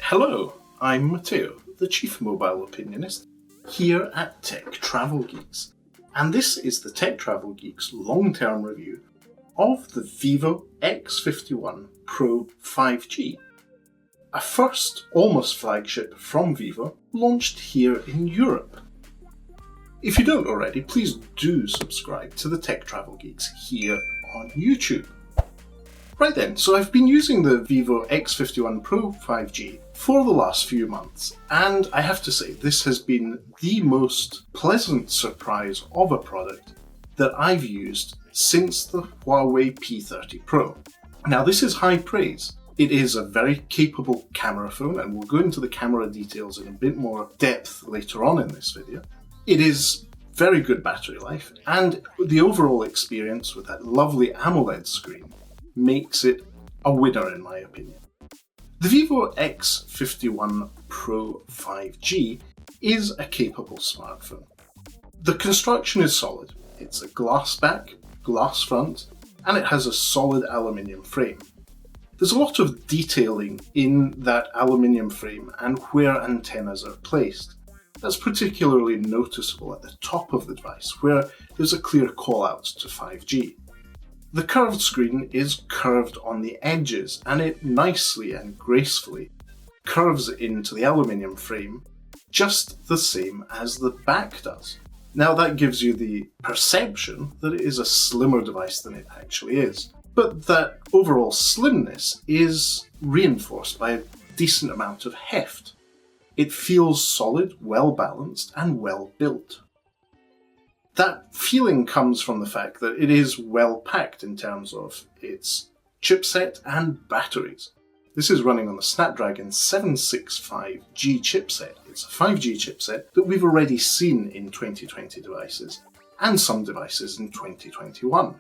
Hello, I'm Matteo, the Chief Mobile Opinionist, here at Tech Travel Geeks, and this is the Tech Travel Geeks long-term review of the Vivo X51 Pro 5G, a first almost flagship from Vivo launched here in Europe. If you don't already, please do subscribe to the Tech Travel Geeks here on YouTube. Right then, so I've been using the Vivo X51 Pro 5G for the last few months, and I have to say this has been the most pleasant surprise of a product that I've used since the Huawei P30 Pro. Now this is high praise. It is a very capable camera phone, and we'll go into the camera details in a bit more depth later on in this video. It is very good battery life, and the overall experience with that lovely AMOLED screen makes it a winner in my opinion. The Vivo X51 Pro 5G is a capable smartphone. The construction is solid. It's a glass back, glass front, and it has a solid aluminium frame. There's a lot of detailing in that aluminium frame and where antennas are placed. That's particularly noticeable at the top of the device, where there's a clear call out to 5G. The curved screen is curved on the edges, and it nicely and gracefully curves into the aluminium frame just the same as the back does. Now that gives you the perception that it is a slimmer device than it actually is, but that overall slimness is reinforced by a decent amount of heft. It feels solid, well balanced, and well built. That feeling comes from the fact that it is well packed in terms of its chipset and batteries. This is running on the Snapdragon 765G chipset. It's a 5G chipset that we've already seen in 2020 devices, and some devices in 2021.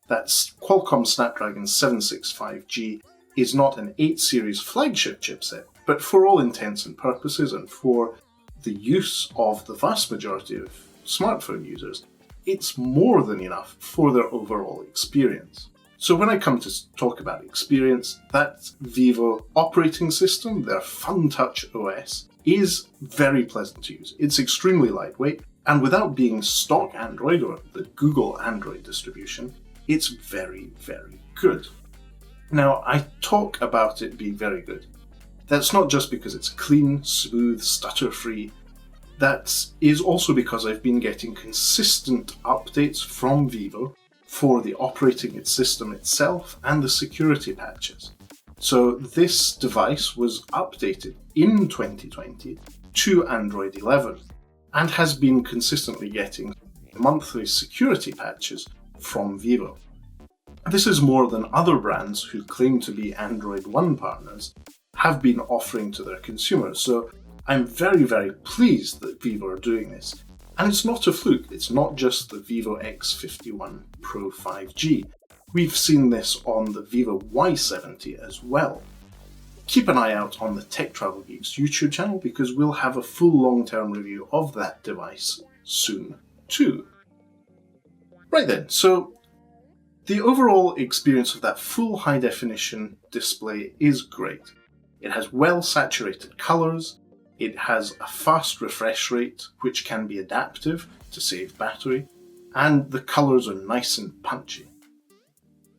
That's Qualcomm Snapdragon 765G is not an 8 series flagship chipset, but for all intents and purposes and for the use of the vast majority of smartphone users, it's more than enough for their overall experience. So when I come to talk about experience, that Vivo operating system, their FunTouch OS, is very pleasant to use. It's extremely lightweight, and without being stock Android or the Google Android distribution, it's very, very good. Now, I talk about it being very good. That's not just because it's clean, smooth, stutter-free. That is also because I've been getting consistent updates from Vivo for the operating system itself and the security patches. So this device was updated in 2020 to Android 11 and has been consistently getting monthly security patches from Vivo. This is more than other brands who claim to be Android One partners have been offering to their consumers. So I'm very, very pleased that Vivo are doing this. And it's not a fluke, it's not just the Vivo X51 Pro 5G. We've seen this on the Vivo Y70 as well. Keep an eye out on the Tech Travel Geeks YouTube channel because we'll have a full long-term review of that device soon too. Right then, so the overall experience of that full high-definition display is great. It has well-saturated colours. It has a fast refresh rate, which can be adaptive to save battery, and the colours are nice and punchy.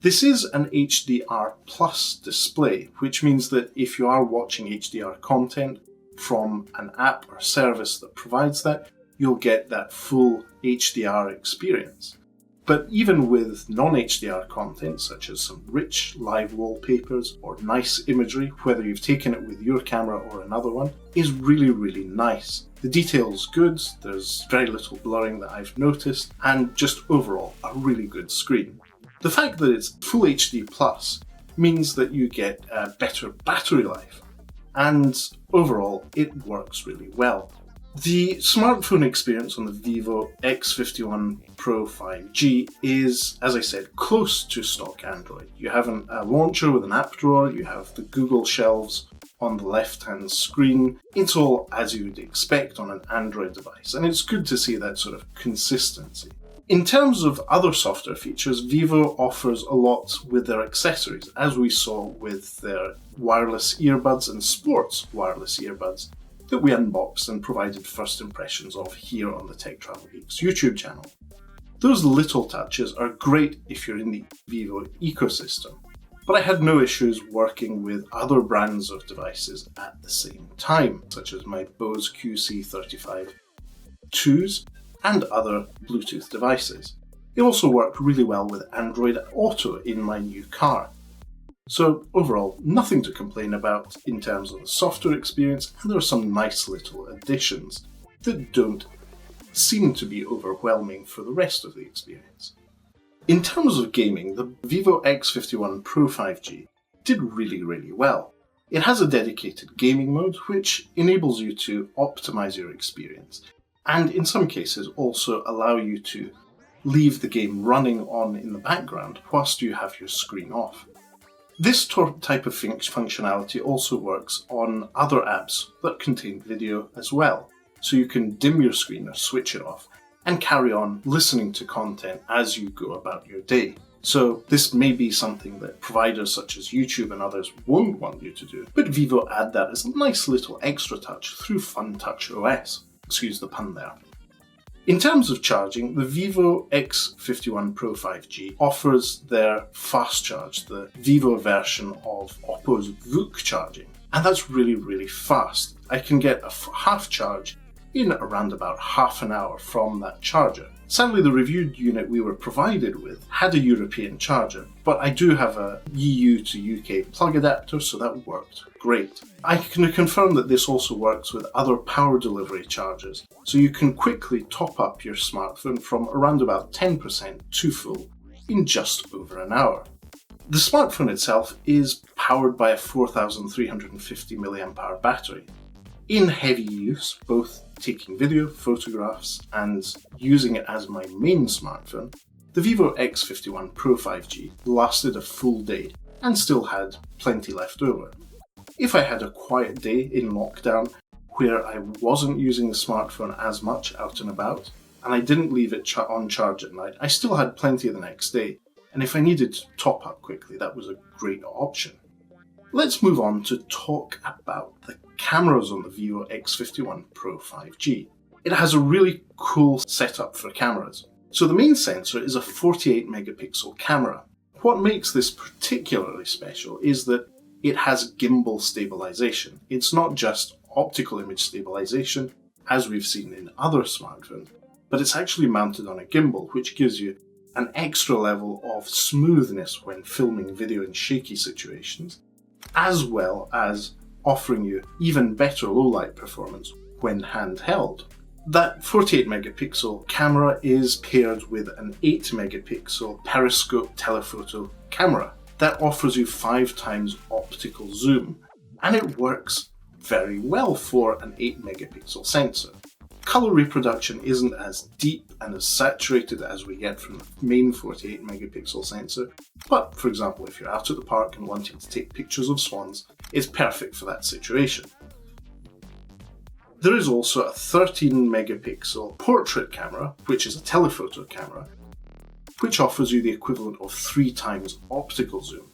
This is an HDR Plus display, which means that if you are watching HDR content from an app or service that provides that, you'll get that full HDR experience. But even with non-HDR content, such as some rich live wallpapers or nice imagery, whether you've taken it with your camera or another one, is really, really nice. The detail's good, there's very little blurring that I've noticed, and just overall, a really good screen. The fact that it's Full HD Plus means that you get a better battery life, and overall, it works really well. The smartphone experience on the Vivo X51 Pro 5G is, as I said, close to stock Android. You have a launcher with an app drawer, you have the Google shelves on the left-hand screen. It's all as you would expect on an Android device, and it's good to see that sort of consistency. In terms of other software features, Vivo offers a lot with their accessories, as we saw with their wireless earbuds and sports wireless earbuds that we unboxed and provided first impressions of here on the Tech Travel Geeks YouTube channel. Those little touches are great if you're in the Vivo ecosystem, but I had no issues working with other brands of devices at the same time, such as my Bose QC35-2s and other Bluetooth devices. It also worked really well with Android Auto in my new car. So overall, nothing to complain about in terms of the software experience, and there are some nice little additions that don't seem to be overwhelming for the rest of the experience. In terms of gaming, the Vivo X51 Pro 5G did really well. It has a dedicated gaming mode which enables you to optimize your experience, and in some cases also allow you to leave the game running on in the background whilst you have your screen off. This type of functionality also works on other apps that contain video as well, so you can dim your screen or switch it off and carry on listening to content as you go about your day. So this may be something that providers such as YouTube and others won't want you to do, but Vivo add that as a nice little extra touch through FunTouch OS. Excuse the pun there. In terms of charging, the Vivo X51 Pro 5G offers their fast charge, the Vivo version of Oppo's VOOC charging, and that's really fast. I can get a half charge in around about half an hour from that charger. Sadly, the reviewed unit we were provided with had a European charger, but I do have a EU to UK plug adapter, so that worked great. I can confirm that this also works with other power delivery chargers, so you can quickly top up your smartphone from around about 10% to full in just over an hour. The smartphone itself is powered by a 4350 mAh battery. In heavy use, both taking video, photographs, and using it as my main smartphone, the Vivo X51 Pro 5G lasted a full day and still had plenty left over. If I had a quiet day in lockdown where I wasn't using the smartphone as much out and about, and I didn't leave it on charge at night, I still had plenty the next day, and if I needed to top up quickly, that was a great option. Let's move on to talk about the cameras on the Vivo X51 Pro 5G. It has a really cool setup for cameras. So the main sensor is a 48 megapixel camera. What makes this particularly special is that it has gimbal stabilization. It's not just optical image stabilization, as we've seen in other smartphones, but it's actually mounted on a gimbal, which gives you an extra level of smoothness when filming video in shaky situations, as well as offering you even better low-light performance when handheld. That 48 megapixel camera is paired with an 8 megapixel periscope telephoto camera that offers you 5 times optical zoom, and it works very well for an 8 megapixel sensor. Color reproduction isn't as deep and as saturated as we get from the main 48 megapixel sensor, but for example, if you're out at the park and wanting to take pictures of swans, it's perfect for that situation. There is also a 13 megapixel portrait camera, which is a telephoto camera, which offers you the equivalent of 3 times optical zoom.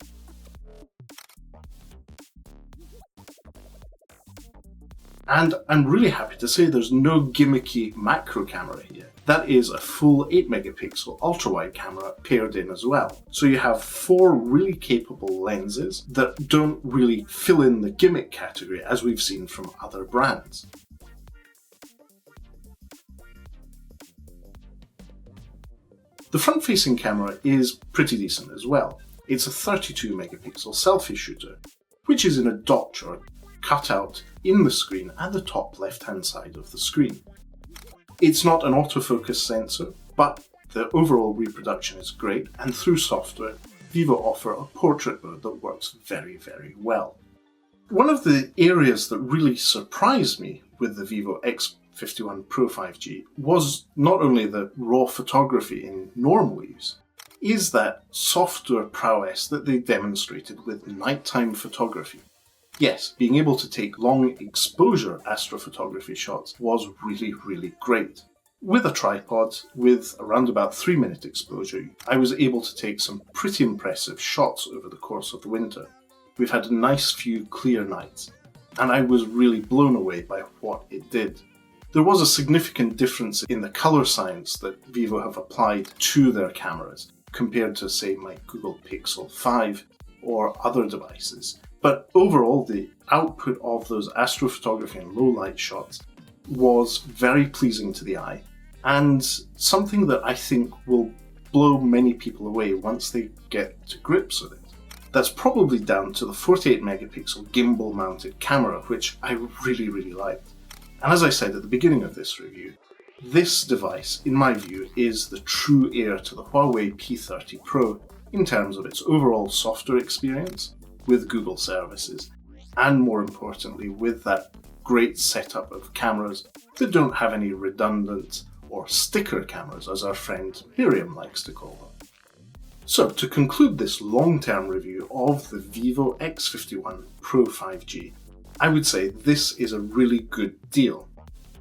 And I'm really happy to say there's no gimmicky macro camera here. That is a full 8 megapixel ultra-wide camera paired in as well. So you have 4 really capable lenses that don't really fill in the gimmick category as we've seen from other brands. The front-facing camera is pretty decent as well. It's a 32 megapixel selfie shooter, which is in a dot or cutout in the screen at the top left-hand side of the screen. It's not an autofocus sensor, but the overall reproduction is great, and through software, Vivo offer a portrait mode that works very well. One of the areas that really surprised me with the Vivo X51 Pro 5G was not only the raw photography in normal use, is that software prowess that they demonstrated with nighttime photography. Yes, being able to take long exposure astrophotography shots was really great. With a tripod, with around about 3-minute exposure, I was able to take some pretty impressive shots over the course of the winter. We've had a nice few clear nights, and I was really blown away by what it did. There was a significant difference in the colour science that Vivo have applied to their cameras compared to, say, my Google Pixel 5 or other devices. But overall, the output of those astrophotography and low light shots was very pleasing to the eye, and something that I think will blow many people away once they get to grips with it. That's probably down to the 48 megapixel gimbal mounted camera, which I really liked. And as I said at the beginning of this review, this device, in my view, is the true heir to the Huawei P30 Pro in terms of its overall software experience with Google services, and more importantly, with that great setup of cameras that don't have any redundant or sticker cameras, as our friend Miriam likes to call them. So, to conclude this long-term review of the Vivo X51 Pro 5G, I would say this is a really good deal.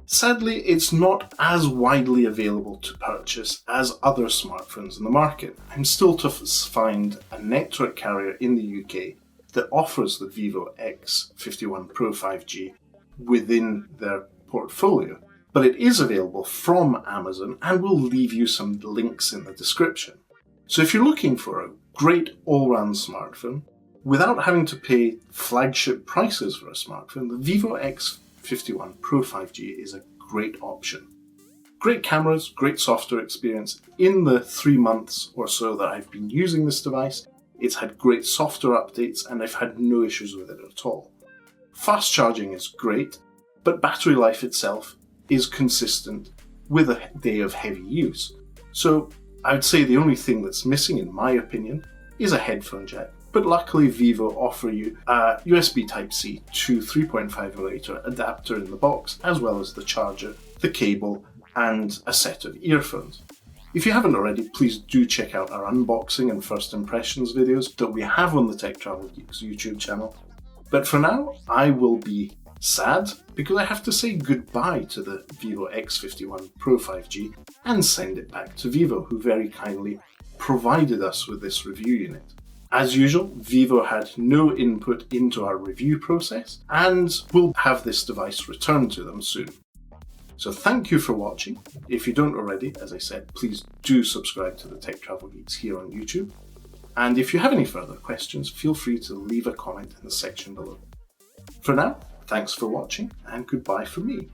Sadly, it's not as widely available to purchase as other smartphones in the market. I'm still to find a network carrier in the UK that offers the Vivo X51 Pro 5G within their portfolio, but it is available from Amazon, and we'll leave you some links in the description. So if you're looking for a great all-round smartphone without having to pay flagship prices for a smartphone, the Vivo X51 Pro 5G is a great option. Great cameras, great software experience. In the 3 months or so that I've been using this device, it's had great software updates and I've had no issues with it at all. Fast charging is great, but battery life itself is consistent with a day of heavy use. So I would say the only thing that's missing, in my opinion, is a headphone jack. But luckily Vivo offer you a USB Type-C to 3.5mm adapter in the box, as well as the charger, the cable, and a set of earphones. If you haven't already, please do check out our unboxing and first impressions videos that we have on the Tech Travel Geeks YouTube channel. But for now, I will be sad because I have to say goodbye to the Vivo X51 Pro 5G and send it back to Vivo, who very kindly provided us with this review unit. As usual, Vivo had no input into our review process and will have this device returned to them soon. So thank you for watching. If you don't already, as I said, please do subscribe to the Tech Travel Geeks here on YouTube. And if you have any further questions, feel free to leave a comment in the section below. For now, thanks for watching and goodbye from me.